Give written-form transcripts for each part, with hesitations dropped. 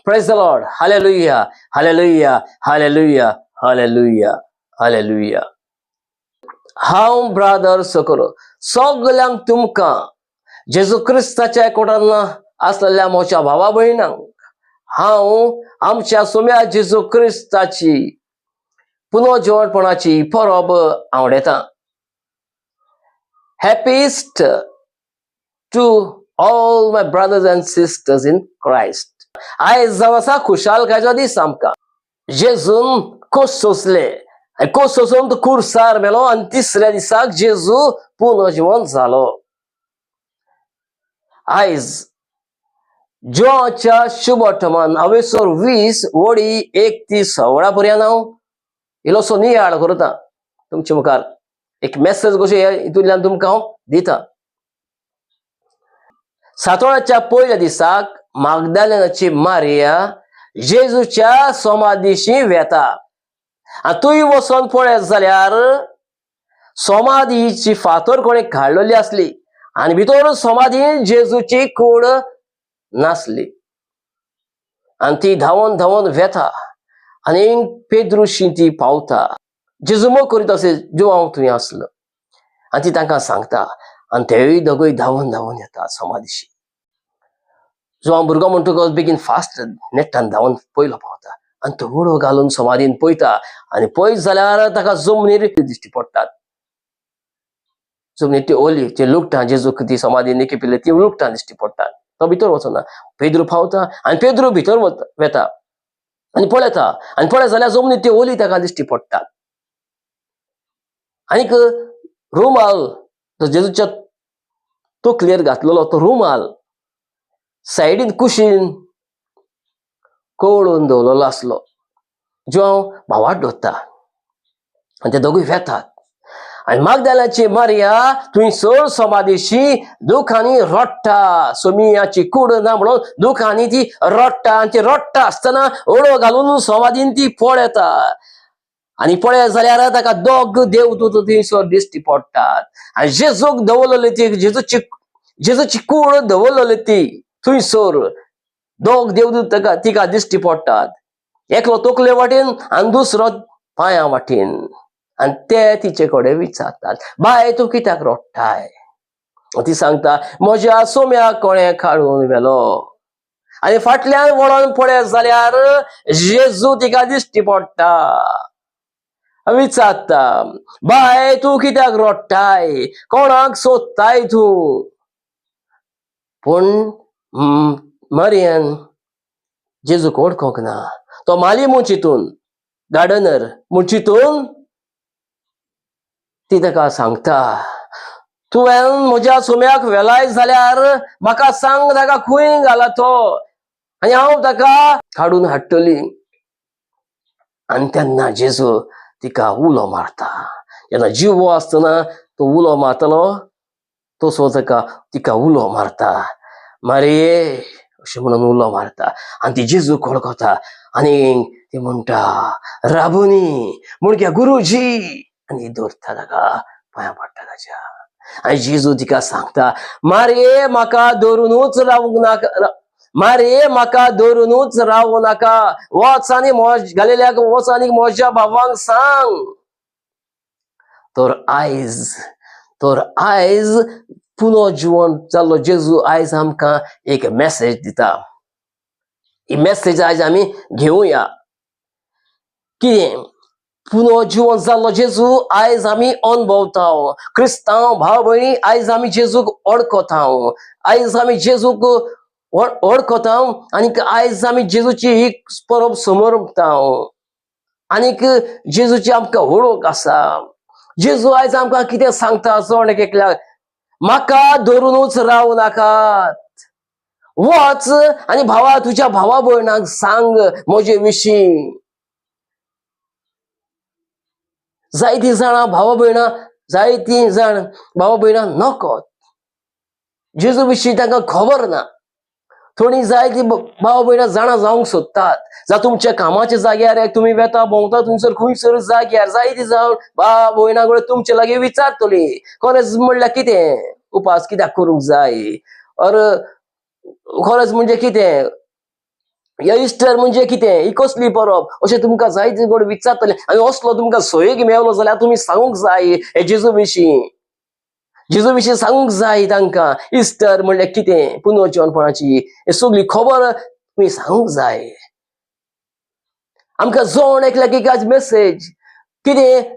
Praise the Lord. Hallelujah. Hallelujah. Hallelujah. Hallelujah. Hallelujah. हांव brother सकरो सगळ्यांक तुमकां जेजू क्रिस्ताच्या एकवटान आसलेल्या म्हज्या भावा भयणांक हांव आमच्या सोम्या जेजू क्रिस्ताची पुनर्जीवनपणाची Parab आवडेतां. Happy Easter to all my brothers and sisters in Christ. आयज जावन आसा खुशालकायेचो दीस आमकां. जेजून खोस सोंसले, खोस सोंसून तो कुर्सार मेलो आनी तिसऱ्या दिसाक जेजू पुनर्जीवन जालो. आयज जोच्या शुभ अठमान हांवेसर 20 वडी 1 ती 16 पर्यंत हांव इल्लोसो नियाळ करता तुमचे मुखार. एक मेसेज कशी हितूंतल्यान तुमकां हांव दिता. सातोळ्याच्या पयल्या दिसाक मागदालेनाची मारिया जेजूच्या समाधीशी वेता. आनी थंय वचोन पळयत जाल्यार समाधीची फातर कोणे काडलेली आसली आनी भितर समाधीन जेजूची कूड नासली. आनी ती धांवन धांवन वेता आनी पेद्रुशी ती पावता. जेजू मोग करीत असे जो हांव थंय आसलो आनी ती तांकां सांगता आनी तेय दोगूय धांवन धांवन येता समाधीशी. जो हांव भुरगो म्हणटकच बेगीन फास्ट नेट्टान धांवन पयलो पावता आनी तो उडो घालून समाधीन पळयता आनी पळयत जाल्यार ताका जमनीर दिश्टी पडटात. जमनीर ती ओली ते लुकटां जेजू ती समाधीन केपिल्ले ती लुकटां दिश्टी पडटात. तो भितर वचना. पेद्रू पावता आनी पेद्रू भितर वेता आनी पळयता आनी पळयत जाल्यार जमनीर ती ओली ताका दिश्टी पडटात. आनीक रुमाल तो जेजूच्या तकलेर घातलेलो तो रुमाल सायडीन कुशीन कवळून दवरलेलो आसलो जो हांव भावाक धरता आनी ते दोगूय वेतात. आनी मागदालेनाची मारिया थंयसर समाधीशी दुखांनी रडटा. सोमियाची कूड ना म्हणून दुखांनी ती रडटा आनी ती रडटा आसतना ओडो घालून समाधीन ती पळयता. आनी पळयत जाल्यार ताका दोग देवदूत थंयसर दिश्टी पडटात आनी जेजूक दवरलेली ती जेजूची कूड दवरलेली ती थंयसर दोग देवदूत तिका दिश्टी पडटात. एकलो तकले वाटेन आनी दुसरो पांया वाटेन. आनी ते तिचे कडेन विचारतात, बाय तूं कित्याक रडटाय? ती सांगता, म्हज्या सोम्याक कोणें काडून व्हेलो. आनी फाटल्यान वळोन पळयत जाल्यार जेजू तिका दिश्टी पडटा. विचारता, बाय तूं कित्याक रडटाय? कोणाक सोदताय तूं? पूण मारियान जेजूक वळखोंक ना. तो माली मुंचितून गार्डनर मुंचितून ती ताका सांगता, तुवें म्हज्या सोम्याक व्हेलाय जाल्यार म्हाका सांग ताका खंय घाला तो आनी हांव ताका काडून हाडटली. आनी तेन्ना जेजू तिका उलो मारता. जेन्ना जीव आसतना तो उलो मारतलो तसो तिका उलो मारता. मारिये अशें म्हणून उलो मारता आनी ती जेजूक वळखता आनी ती म्हणटा, राबुनी म्हणजे गुरुजी. आनी धरता ताका पांयां पडटा ताच्या. आनी जेजू तिका सांगता, मारिये म्हाका धरूनूच रावूंक नाका. मारिये म्हाका धरूनूच रावूं नाका. वच आनी गालिल्याक वच आनी म्हज्या भावांक सांग. तर आयज पुनर्जीवन जाल्लो जेजू आयज आमकां एक मेसेज दिता. ही मेसेज आयज आमी घेवया. कितें? पुनर्जीवन जाल्लो जेजू आयज आमी अनुभवता. क्रिस्तांव भाव भयणी आयज आमी जेजूक वळखता. आयज आमी जेजूक वळखता आनीक आयज आमी जेजूची ही परब समरता. आनीक जेजूची आमकां वळख आसा. जेजू आयज आमकां कितें सांगता? चोड एकल्याक म्हाका धरूनूच रावूं नाकात. वच आनी भावा तुज्या भावा भयणाक सांग म्हजे विशीं. जायतीं जाणां भावा भयणां नकळत जेजू विशीं तांकां खबर ना. थोडीं जायतीं भावा भयणां जाणां जावंक सोदतात. जावं तुमच्या कामाच्या जाग्यार तुमी वेता भोंवता थंयसर खंयसर जाग्यार जायतीं जावन भाव भयणां कडेन तुमचे लागीं विचारतलीं, खरेंच म्हणल्यार कितें? उपास कित्याक करूंक जाय? खरेंच म्हणजे कितें? या इस्टर म्हणजे कितें, ही कसली परब, अशें तुमकां जायते कोण विचारतले. आनी असलो तुमकां सोयेक मेवलो जाल्यार तुमी सांगूंक जाय हे जेजू विशीं सांगूंक जाय तांकां. इस्टर म्हणल्यार कितें, पुनर्जन्मपणाची हे सगळी खबर तुमी सांगूंक जाय. आमकां जोण एकल्याक एकाच मेसेज कितें,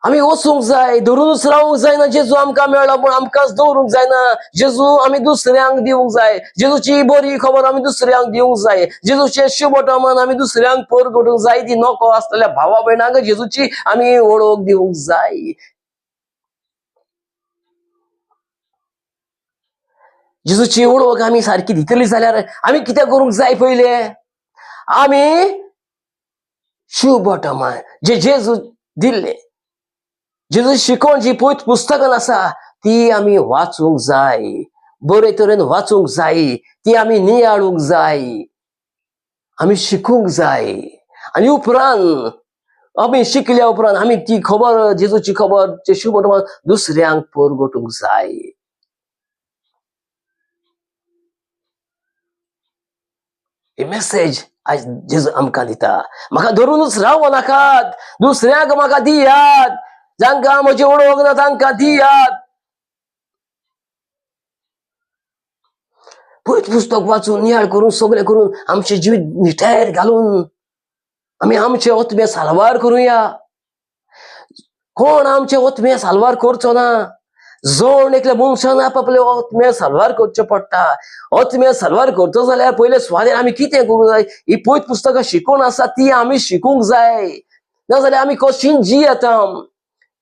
आमी वचूंक जाय, धरूनच रावूंक जायना. जेजू आमकां मेळ्ळो पूण आमकांच दवरूंक जायना. जेजू आमी दुसऱ्यांक दिवंक जाय. जेजूची बरी खबर आमी दुसऱ्यांक दिवंक जाय. जेजूचे शुभटमान आमी दुसऱ्यांक परगटूंक जाय. ती नोको आसलेल्या भावा भयणांक जेजूची आमी वळख दिवंक जाय. जेजूची वळख आमी सारकी दितली जाल्यार आमी कितें करूंक जाय पयले, आमी शुभटमान जे जेजू दिल्ले, जेजू शिकोवन जी पवित्र पुस्तकान आसा ती आमी वाचूंक जाय, बरे तरेन वाचूंक जाय, ती आमी नियाळूंक जाय, आमी शिकूंक जाय. आनी उपरांत आमी शिकल्या उपरांत आमी ती खबर, जेजूची खबर, जे शुभटमान दुसऱ्यांक परगटूंक जाय. ही मेसेज आज जेजू आमकां दिता. म्हाका धरूनच रावो नाकात, दुसऱ्यांक म्हाका दियात, जांकां म्हजी वळख ना तांकां दियात. पवित्र पुस्तक वाचून, नियाळ करून, सगळें करून, आमचे जिवीत निठेर घालून आमी आमचे ओतमे साल्वार करुया. कोण आमचे ओतमे साल्वार करचो ना. जोण एकल्या मनशान आपापले ओतमे साल्वार करचे पडटा. ओतमे साल्वार करचो जाल्यार पयले सुवातेर आमी कितें करूंक जाय, ही पवित्र पुस्तकां शिकून आसा ती आमी शिकूंक जाय. नाजाल्यार आमी कशीं जियेता,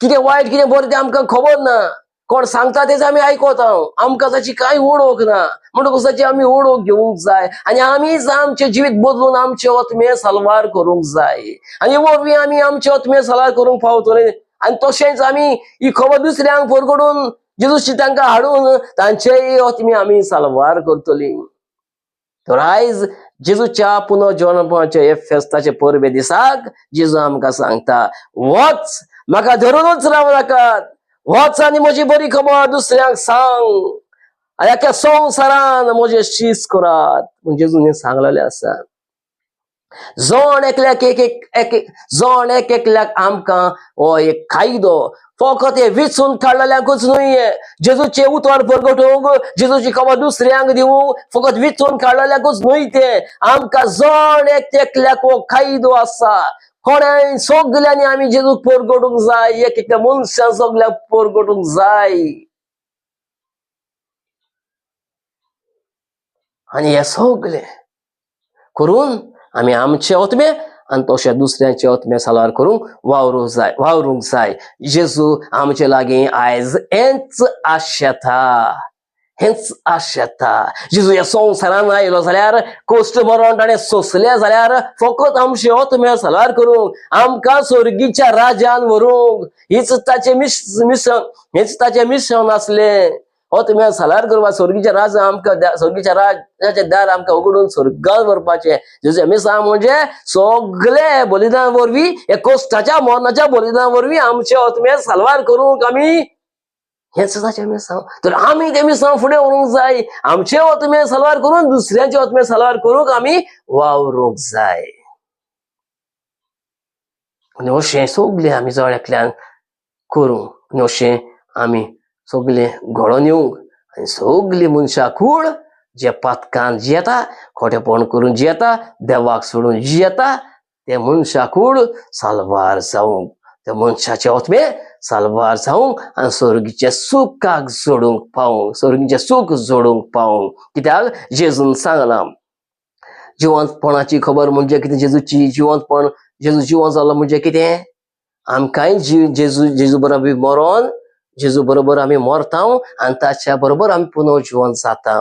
कितें वायट कितें बरें तें आमकां खबर ना. कोण सांगता तेच आमी आयकोता, आमकां ताची कांय वळख ना. म्हणटकूच ताची आमी वळख घेवंक जाय आनी आमीच आमचें जिवीत बदलून आमचे ओतमे साल्वार करूंक जाय. आनी वरवीं आमी आमचे ओतमे साल्वार करूंक पावतले. आनी तशेंच आमी ही खबर दुसऱ्यांक परगटून जेजूची तांकां हाडून तांचेय ओतमे आमी साल्वार करतलीं. तर आयज जेजूच्या पुनर्जन्माच्या हे फेस्ताचे परबे दिसाक जेजू आमकां सांगता, वच, म्हाका धरूनच रावं नाकात, वच आनी म्हजी बरी खबर दुसऱ्यांक सांग, ह्या संवसारान म्हजें शीस करात म्हूण जेजून सांगलेलें आसा. जोण जोण एक एकल्याक आमकां हो एक कायदो फकत हे विचून काडलेल्यांकूच न्हय, जेजूचे उतर परगटूंक, जेजूची खबर दुसऱ्यांक दिवंक फकत विचून काडलेल्यांकूच न्हय, ते आमकां जोण एक एकल्याक हो कायदो आसा. कोणाय सगल्यांनी आमी जेजूक परगटूंक जाय, एक एकल्या मनशान सगळ्यांक परगटूंक जाय. आनी हे सगळें करून आमी आमचे ओतमे आनी तशे दुसऱ्यांचे ओतमे साल्वार करूंक वावरूंक जाय. जेजू आमचे लागीं आयज हेंच आशेता. जेजू ह्या संवसारान आयलो जाल्यार कश्ट मरण ताणें सोंसलें जाल्यार फकत आमचे ओतमे साल्वार करूंक, आमकां स्वर्गीच्या राज्यान व्हरूंक. हीच ताचें मिशन आसलें. ओतमे साल्वार करपाक स्वर्गीच्या राज्याचे दार आमकां उगडून स्वर्गांत व्हरपाचें. जेजूचें मिशन म्हणजे सगळे बलिदान वरवीं, हे कश्टाच्या मरणाच्या बलिदान वरवीं आमचे ओतमे साल्वार करूंक आमी, हेंच ताचें मिशन. तर आमी तें मिशन फुडें व्हरूंक जाय. आमचे ओतमे साल्वार करून दुसऱ्यांचे ओतमे साल्वार करूंक आमी वावरूंक जाय. आनी अशें सगळें आमी जळेकल्यान करूंक, आनी अशें आमी सगळें घडोवन येवंक, आनी सगळीं मनशां कूड जे पातकान जियेता, खोटेपण करून जियेता, देवाक सोडून जियेता, ते मनशां कूड साल्वार जावंक, त्या मनशाचे ओतमे साल्वार जावंक आनी स्वर्गीचे सुखाक जोडूंक पावंक, स्वर्गीचें सूख जोडूंक पावंक. कित्याक जेजून सांगलां, जिवंतपणाची खबर म्हणजे कितें, जेजूची जिवंतपण, जेजू जिवंत जालो म्हणजे कितें, आमकांय जेजू बरोबर मरोन जेजू बरोबर आमी मरता आनी ताच्या बरोबर आमी पुनर्जीवन जाता.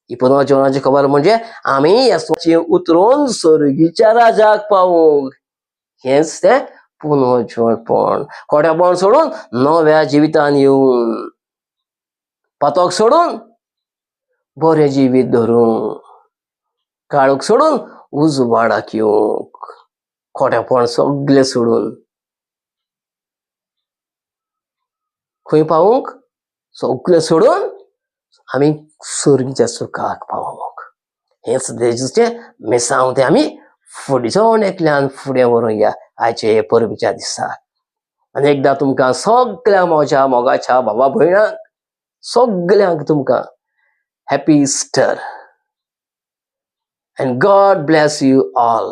ही पुनर्जीवनाची खबर म्हणजे आमी येसुची उतरून स्वर्गीच्या राज्याक पावूंक, हेंच तें पुनर्जीवनपण. खोटेपण सोडून नव्या जिवितान येवून, पातक सोडून बरें जिवीत धरूंक, काळोख सोडून उजवाडाक येवंक, खोटेपण सगळें सोडून खंय पावूंक, सगळें सोडून आमी स्वर्गीच्या सुखाक पावूंक. हेच जेजूचे मिसांव ते आमी फुडें जावन एकल्यान फुडें व्हरूया आयचे परबीच्या दिसा. आनी एकदां तुमकां सगळ्या म्हज्या मोगाच्या भावा भयणांक सगळ्यांक तुमकां happy Easter. And God bless you all.